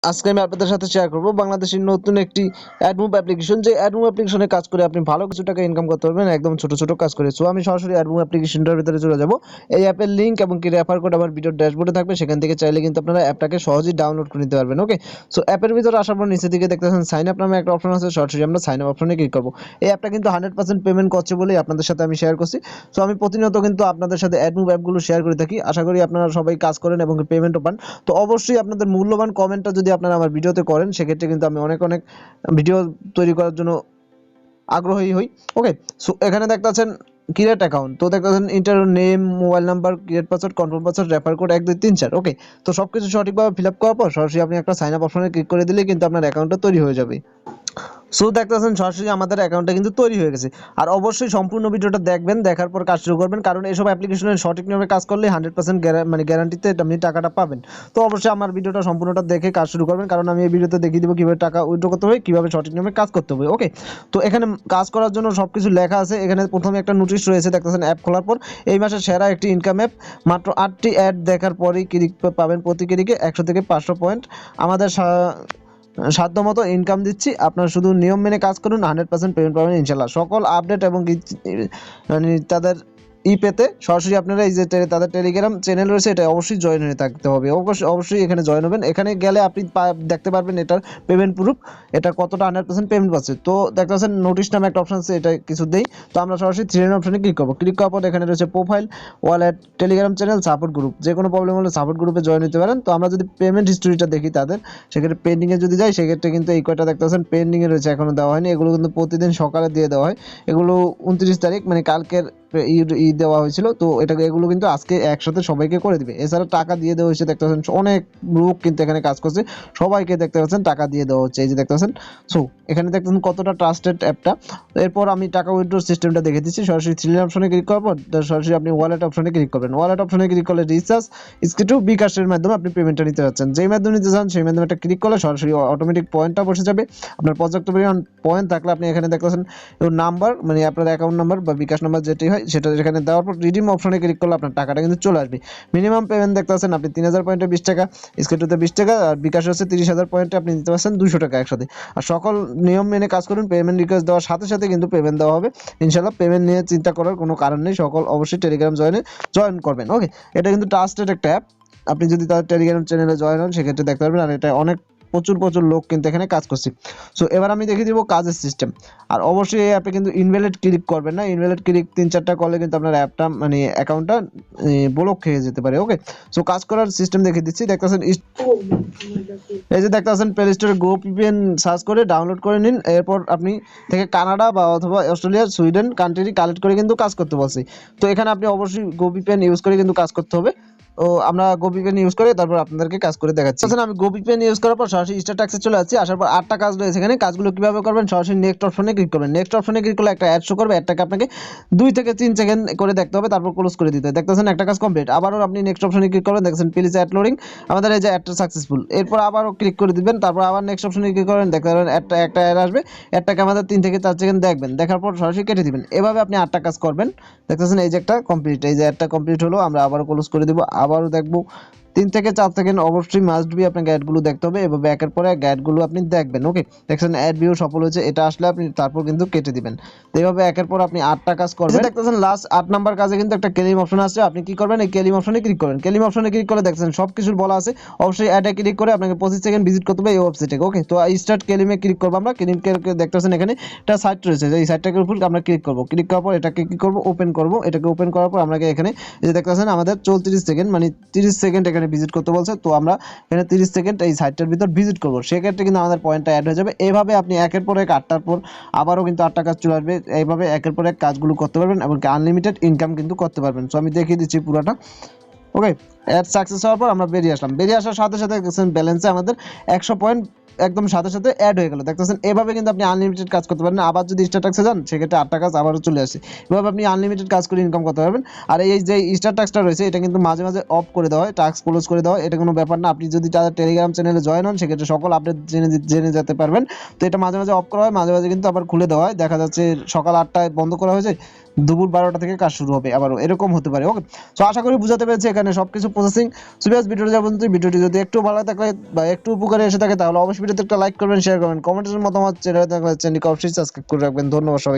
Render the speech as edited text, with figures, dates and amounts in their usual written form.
আজকে আমি আপনাদের সাথে শেয়ার করব বাংলাদেশের নতুন একটি admove অ্যাপ্লিকেশন। যে admove অ্যাপ্লিকেশনে কাজ করে আপনি ভালো কিছু টাকা ইনকাম করতে পারবেন একদম ছোট ছোট কাজ করে। সো আমি সরাসরি admove অ্যাপ্লিকেশনটার ভিতরে চলে যাব। এই অ্যাপের লিংক এবং কি রেফার কোড আমার ভিডিওর ড্যাশবোর্ডে থাকবে, সেখান থেকে চাইলে কিন্তু আপনারা অ্যাপটাকে সহজেই ডাউনলোড করে নিতে পারবেন। ওকে, সো অ্যাপের ভিতরে আসার পর নিচে দিকে দেখতেছেন সাইন আপ নামে একটা অপশন আছে, সরাসরি আমরা সাইন আপ অপশনে ক্লিক করব। এই অ্যাপটা কিন্তু 100% পেমেন্ট করছে বলেই আপনাদের সাথে আমি শেয়ার করছি। সো আমি প্রতিনিয়ত কিন্তু আপনাদের সাথে admove অ্যাপগুলো শেয়ার করে থাকি। আশা করি আপনারা সবাই কাজ করেন এবং পেমেন্টও পান। তো অবশ্যই আপনাদের মূল্যবান কমেন্টটা যদি আপনারা আমার ভিডিওতে করেন, সেক্ষেত্রে কিন্তু আমি অনেক অনেক ভিডিও তৈরি করার জন্য আগ্রহী হই। ওকে, সো এখানে দেখতেছেন ক্রিয়েট অ্যাকাউন্ট, তো দেখতেছেন inter name, mobile number, create password, confirm password, refer code 1 2 3 4। ওকে, তো সবকিছু সঠিকভাবে ফিল আপ করার পর সরাসরি আপনি একটা সাইন আপ অপশনে ক্লিক করে দিলেই কিন্তু আপনার অ্যাকাউন্টটা তৈরি হয়ে যাবে। সো দেখতেছেন সরাসরি আমাদের অ্যাকাউন্টটা কিন্তু তৈরি হয়ে গেছে। আর অবশ্যই সম্পূর্ণ ভিডিওটা দেখবেন, দেখার পর কাজ শুরু করবেন, কারণ এসব অ্যাপ্লিকেশনের সঠিক নিয়মে কাজ করলে 100% গ্যারান্টিতে আপনি টাকাটা পাবেন। তো অবশ্যই আমার ভিডিওটা সম্পূর্ণটা দেখে কাজ শুরু করবেন, কারণ আমি এই ভিডিওতে দেখিয়ে দেবো কীভাবে টাকা উইথড্র করতে হবে, কীভাবে সঠিক নিয়মে কাজ করতে হবে। ওকে, তো এখানে কাজ করার জন্য সব কিছু লেখা আছে। এখানে প্রথমে একটা নোটিশ রয়েছে, দেখতেছেন অ্যাপ খোলার পর এই মাসের সেরা একটি ইনকাম অ্যাপ, মাত্র 8টি অ্যাড দেখার পরই ক্লিক পাবেন, প্রতি ক্লিকে 100 থেকে 500 পয়েন্ট। আমাদের সাধ্যমতো ইনকাম দিচ্ছি, আপনারা শুধু নিয়ম মেনে কাজ করুন, 100% পেমেন্ট পাবেন ইনশাল্লাহ। সকল আপডেট এবং মানে তাদের পেতে সরাসরি আপনারা এই যে তাদের টেলিগ্রাম চ্যানেল রয়েছে, এটা অবশ্যই জয়েন হয়ে থাকতে হবে। অবশ্যই এখানে জয়েন হবেন। এখানে গেলে আপনি দেখতে পারবেন এটার পেমেন্ট প্রুফ, এটা কতটা 100% পেমেন্ট পাচ্ছে। তো দেখতে পাচ্ছেন নোটিশ নামে একটা অপশন আছে, এটা কিছু দেই। তো আমরা সরাসরি থ্রি লাইন অপশনে ক্লিক করবো। ক্লিক করার পর এখানে রয়েছে profile, wallet, Telegram channel, support group. যে কোনো প্রবলেম হলে সাপোর্ট গ্রুপে জয়েন হতে পারেন। তো আমরা যদি পেমেন্ট হিস্ট্রিটা দেখি তাদের, সেক্ষেত্রে পেন্ডিংয়ে যদি যাই, সেক্ষেত্রে কিন্তু এই কয়টা দেখতে পাচ্ছেন পেন্ডিংয়ে রয়েছে, এখনো দেওয়া হয়নি। এগুলো কিন্তু প্রতিদিন সকালে দিয়ে দেওয়া হয়। এগুলো 29 তারিখ মানে কালকের দেওয়া হয়েছিল। তো এগুলো কিন্তু আজকে একসাথে সবাইকে করে দিবে। এছাড়া টাকা দিয়ে দেওয়া হয়েছে, দেখতে পাচ্ছেন অনেক লোক কিন্তু এখানে কাজ করছে, সবাইকে দেখতে পাচ্ছেন টাকা দিয়ে দেওয়া হচ্ছে, এই যে দেখতে পাচ্ছেন। সো এখানে দেখতে পাচ্ছেন কতটা ট্রাস্টেড অ্যাপটা। এরপর আমি টাকা উইথড্র সিস্টেমটা দেখে দিচ্ছি। সরাসরি থ্রি অপশনে ক্লিক করার পর সরাসরি আপনি ওয়ালেট অপশনে ক্লিক করবেন। ওয়ালেট অপশনে ক্লিক করলে রিচার্জ টু বিকাশের মাধ্যমে আপনি পেমেন্টটা নিতে পারছেন। যেই মাধ্যমে নিতে চান সেই মাধ্যমে একটা ক্লিক করলে সরাসরি অটোমেটিক পয়েন্টটা বসে যাবে। আপনার পর্যাপ্ত পরিমাণ পয়েন্ট থাকলে আপনি এখানে দেখতে পাচ্ছেন নাম্বার, মানে আপনার অ্যাকাউন্ট নাম্বার বা বিকাশ নাম্বার যেটি হয় সেটা এখানে দেওয়ার পর রিডিম অপশনে ক্লিক করলে আপনার টাকাটা কিন্তু চলে আসবে। মিনিমাম পেমেন্ট দেখতে পাচ্ছেন আপনি 3000 পয়েন্টে 20 টাকা, স্কেটুতে 20 টাকা, আর বিকাশ হচ্ছে 30,000 পয়েন্টে আপনি দিতে পারছেন 200 টাকা একসাথে। আর সকল নিয়ম মেনে কাজ করুন, পেমেন্ট রিকোয়েস্ট দেওয়ার সাথে সাথে কিন্তু পেমেন্ট দেওয়া হবে ইনশাল্লাহ। পেমেন্ট নিয়ে চিন্তা করার কোনো কারণ নেই, সকল অবশ্যই টেলিগ্রাম জয়েন করবেন। ওকে, এটা কিন্তু ট্রাস্টেড একটা অ্যাপ। আপনি যদি তাদের টেলিগ্রাম চ্যানেলে জয়েন হন, সেক্ষেত্রে দেখতে পারবেন। আর এটা অনেক প্রচুর লোক কিন্তু এখানে কাজ করছে। সো এবার আমি দেখিয়ে দিব কাজের সিস্টেম। আর অবশ্যই এই অ্যাপে কিন্তু ইনভ্যালিড ক্লিক করবেন না। ইনভ্যালিড ক্লিক 3-4টা করলে কিন্তু আপনার অ্যাপটা মানে অ্যাকাউন্টটা ব্লক খেয়ে যেতে পারে। ওকে, সো কাজ করার সিস্টেম দেখিয়ে দিচ্ছি। দেখতেছেন এই যে দেখতেছেন প্লে স্টোরে গো ভিপিএন সার্চ করে ডাউনলোড করে নিন। এরপর আপনি থেকে কানাডা বা অথবা অস্ট্রেলিয়া, সুইডেন কান্ট্রি কালেক্ট করে কিন্তু কাজ করতে বলছি। তো এখানে আপনি অবশ্যই গো ভিপিএন ইউজ করে কিন্তু কাজ করতে হবে। তো আমরা গো ভিপিএন ইউজ করে তারপর আপনাদেরকে কাজ করে দেখাচ্ছি। আমি গো ভিপিএন ইউজ করার পর সরাসরি স্টার্ট ট্যাক্সে চলে যাচ্ছি। আসার পর 8টা কাজ রয়েছে এখানে। কাজগুলো কিভাবে করবেন, সরাসরি নেক্সট অপশনে ক্লিক করবেন। নেক্সট অপশনে ক্লিক করলে একটা অ্যাড শো করবে। অ্যাডটাকে আপনাকে 2 থেকে 3 সেকেন্ড করে দেখতে হবে, তারপর ক্লোজ করে দিতে হবে। দেখতেছেন একটা কাজ কমপ্লিট। আবারও আপনি নেক্সট অপশনে ক্লিক করবেন, দেখছেন প্লিজ অ্যাড লোডিং, আমাদের এই যে অ্যাডটা সাকসেসফুল। এরপর আবারও ক্লিক করে দিবেন, তারপর আবার নেক্সট অপশনে ক্লিক করবেন, দেখতে পাবেন একটা অ্যাড আসবে। অ্যাডটাকে আমাদের 3 থেকে 4 সেকেন্ড দেখবেন, দেখার পর সরাসরি কেটে দিবেন। এভাবে আপনি 8টা কাজ করবেন। দেখতেছেন এই যে একটা কমপ্লিট, এই যে অ্যাডটা কমপ্লিট হলো। আমরা আবারও ক্লোজ করে দিব, আবারও দেখবো 3 থেকে 4 সেকেন্ড অবশ্যই মাস্ট বি আপনাকে অ্যাডগুলো দেখতে হবে। এভাবে একের পর এক অ্যাডগুলো আপনি দেখবেন। ওকে, দেখছেন অ্যাড ভিউ সফল হয়েছে, এটা আসলে আপনি তারপর কিন্তু কেটে দিবেন। তো এইভাবে একের পর আপনি 8টা কাজ করবেন। দেখতেছেন লাস্ট 8 নাম্বার কাজে কিন্তু একটা ক্লেম অপশন আছে। আপনি কি করবেন, এই ক্লেম অপশনে ক্লিক করবেন। ক্লেম অপশনে ক্লিক করে দেখছেন সব কিছু বলা আছে। অবশ্যই অ্যাডে ক্লিক করে আপনাকে 25 সেকেন্ড ভিজিট করতে হবে এই ওয়েবসাইটে। ওকে, তো স্টার্ট ক্লেমে ক্লিক করব আমরা। ক্লেমকে দেখতেছেন এখানে একটা সাইট রয়েছে, এই সাইটটার উপর আমরা ক্লিক করব। ক্লিক করার পর এটাকে কি করব, ওপেন করব। এটাকে ওপেন করার পর আপনাকে এখানে এই যে দেখতেছেন আমাদের 34 সেকেন্ড মানে 30 সেকেন্ড এখানে ভিজিট করতে বলছে। তো আমরা এখানে 30 সেকেন্ড এই সাইটটার ভিতর ভিজিট করব, সেক্ষেত্রে কিন্তু আমাদের পয়েন্টটা অ্যাড হয়ে যাবে। এইভাবে আপনি একের পর এক 8টার পর আবারও কিন্তু 8টা কাজ চলে আসবে। এইভাবে একের পর এক কাজগুলো করতে পারবেন এবং আনলিমিটেড ইনকাম কিন্তু করতে পারবেন। সো আমি দেখিয়ে দিচ্ছি পুরোটা। ওকে, অ্যাড সাকসেস হওয়ার পর আমরা বেরিয়ে আসলাম। বেরিয়ে আসার সাথে সাথে দেখছেন ব্যালেন্সে আমাদের 100 পয়েন্ট একদম সাথে সাথে অ্যাড হয়ে গেল। দেখতেছেন এভাবে কিন্তু আপনি আনলিমিটেড কাজ করতে পারেন। আবার যদি স্টার ট্যাক্সে যান, সেক্ষেত্রে 8টা কাজ আবারও চলে আসে। এভাবে আপনি আনলিমিটেড কাজ করে ইনকাম করতে পারবেন। আর এই যে স্টার ট্যাক্সটা রয়েছে, এটা কিন্তু মাঝে মাঝে অফ করে দেওয়া হয়, টাস্ক ক্লোজ করে দেওয়া হয়, এটা কোনো ব্যাপার না। আপনি যদি তাদের টেলিগ্রাম চ্যানেলে জয়েন হন, সেক্ষেত্রে সকল আপডেট জেনে যেতে পারবেন। তো এটা মাঝে মাঝে অফ করা হয়, মাঝে মাঝে কিন্তু আবার খুলে দেওয়া হয়। দেখা যাচ্ছে সকাল 8টায় বন্ধ করা হয়েছে, দুপুর 12টা থেকে কাজ শুরু হবে, আবারও এরকম হতে পারে। ওকে, সো আশা করি বুঝাতে পেরেছি এখানে সবকিছু প্রসেসিং। সো ভিউয়ার্স, ভিডিওটি যা পর্যন্ত, ভিডিওটি যদি একটু ভালো থাকে বা একটু উপকারে এসে থাকে তাহলে অবশ্যই ভিডিওতে একটা লাইক করবেন, শেয়ার করবেন, কমেন্টের মতামত চ্যানেলে থাকলে চ্যানেলকে অবশ্যই সাবস্ক্রাইব করে রাখবেন। ধন্যবাদ সবাই।